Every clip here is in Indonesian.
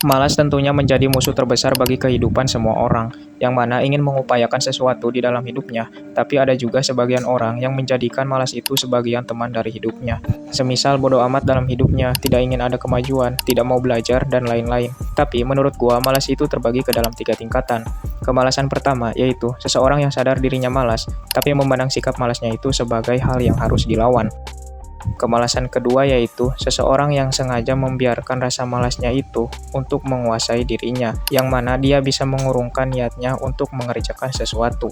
Malas tentunya menjadi musuh terbesar bagi kehidupan semua orang, yang mana ingin mengupayakan sesuatu di dalam hidupnya, tapi ada juga sebagian orang yang menjadikan malas itu sebagian teman dari hidupnya. Semisal bodoh amat dalam hidupnya, tidak ingin ada kemajuan, tidak mau belajar, dan lain-lain. Tapi menurut gua, malas itu terbagi ke dalam 3 tingkatan. Kemalasan pertama, yaitu seseorang yang sadar dirinya malas, tapi memandang sikap malasnya itu sebagai hal yang harus dilawan. Kemalasan kedua yaitu seseorang yang sengaja membiarkan rasa malasnya itu untuk menguasai dirinya, yang mana dia bisa mengurungkan niatnya untuk mengerjakan sesuatu.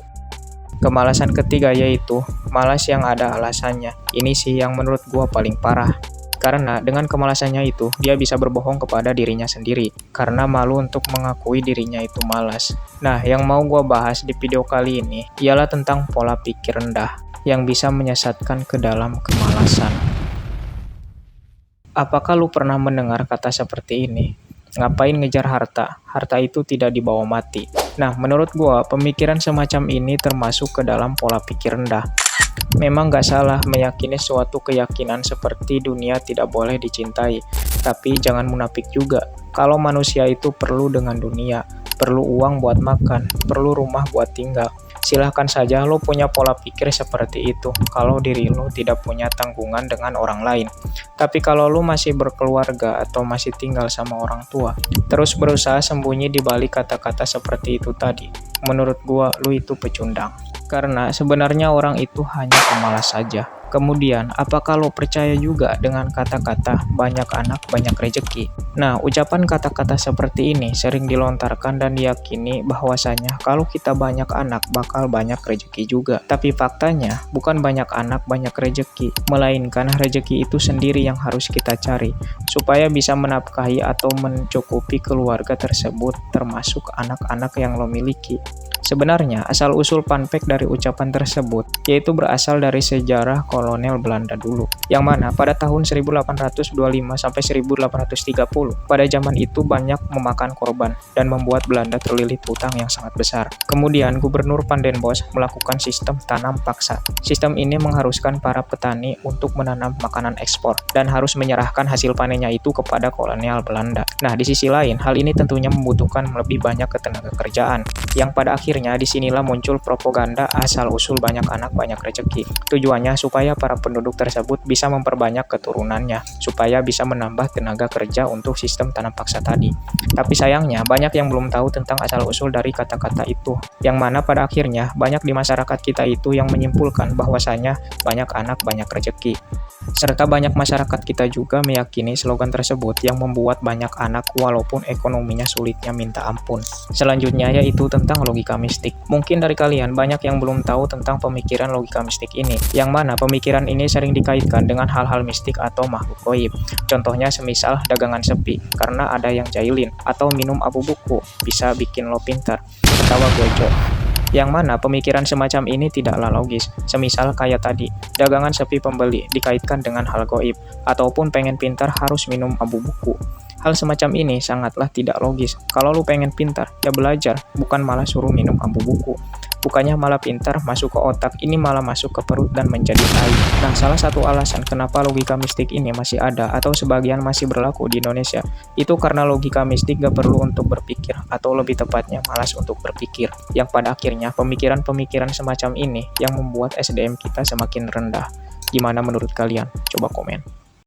Kemalasan ketiga yaitu malas yang ada alasannya. Ini sih yang menurut gua paling parah. Karena dengan kemalasannya itu, dia bisa berbohong kepada dirinya sendiri, karena malu untuk mengakui dirinya itu malas. Nah, yang mau gua bahas di video kali ini, ialah tentang pola pikir rendah, yang bisa menyesatkan ke dalam kemalasan. Apakah lu pernah mendengar kata seperti ini? Ngapain ngejar harta? Harta itu tidak dibawa mati. Nah, menurut gua, pemikiran semacam ini termasuk ke dalam pola pikir rendah. Memang gak salah meyakini suatu keyakinan seperti dunia tidak boleh dicintai, tapi jangan munafik juga. Kalau manusia itu perlu dengan dunia, perlu uang buat makan, perlu rumah buat tinggal. Silahkan saja lo punya pola pikir seperti itu kalau diri lo tidak punya tanggungan dengan orang lain. Tapi kalau lo masih berkeluarga atau masih tinggal sama orang tua, terus berusaha sembunyi di balik kata-kata seperti itu tadi, menurut gua lo itu pecundang. Karena sebenarnya orang itu hanya pemalas saja. Kemudian, apakah lo percaya juga dengan kata-kata banyak anak banyak rejeki? Nah, ucapan kata-kata seperti ini sering dilontarkan dan diyakini bahwasanya kalau kita banyak anak bakal banyak rejeki juga. Tapi faktanya, bukan banyak anak banyak rejeki, melainkan rejeki itu sendiri yang harus kita cari, supaya bisa menafkahi atau mencukupi keluarga tersebut, termasuk anak-anak yang lo miliki. Sebenarnya, asal-usul fun fact dari ucapan tersebut, yaitu berasal dari sejarah kolonial Belanda dulu, yang mana pada tahun 1825 sampai 1830, pada zaman itu banyak memakan korban, dan membuat Belanda terlilit hutang yang sangat besar. Kemudian, Gubernur Van den Bosch melakukan sistem tanam paksa. Sistem ini mengharuskan para petani untuk menanam makanan ekspor, dan harus menyerahkan hasil panennya itu kepada kolonial Belanda. Nah, di sisi lain, hal ini tentunya membutuhkan lebih banyak ketenaga kerjaan, yang pada akhirnya disinilah muncul propaganda asal-usul banyak anak banyak rezeki. Tujuannya supaya para penduduk tersebut bisa memperbanyak keturunannya, supaya bisa menambah tenaga kerja untuk sistem tanam paksa tadi. Tapi sayangnya banyak yang belum tahu tentang asal-usul dari kata-kata itu, yang mana pada akhirnya banyak di masyarakat kita itu yang menyimpulkan bahwasanya banyak anak banyak rezeki. Serta banyak masyarakat kita juga meyakini slogan tersebut yang membuat banyak anak walaupun ekonominya sulitnya minta ampun. Selanjutnya yaitu tentang logika mistik. Mungkin dari kalian banyak yang belum tahu tentang pemikiran logika mistik ini, yang mana pemikiran ini sering dikaitkan dengan hal-hal mistik atau makhluk gaib. Contohnya semisal dagangan sepi, karena ada yang jahilin, atau minum abu buku, bisa bikin lo pintar, ketawa gojo. Yang mana pemikiran semacam ini tidaklah logis. Semisal kayak tadi, dagangan sepi pembeli dikaitkan dengan hal gaib, ataupun pengen pintar harus minum abu buku. Hal semacam ini sangatlah tidak logis. Kalau lu pengen pintar, ya belajar, bukan malah suruh minum abu buku. Bukannya malah pintar masuk ke otak, ini malah masuk ke perut dan menjadi tai. Nah, salah satu alasan kenapa logika mistik ini masih ada atau sebagian masih berlaku di Indonesia, itu karena logika mistik gak perlu untuk berpikir, atau lebih tepatnya malas untuk berpikir. Yang pada akhirnya pemikiran-pemikiran semacam ini yang membuat SDM kita semakin rendah. Gimana menurut kalian? Coba komen.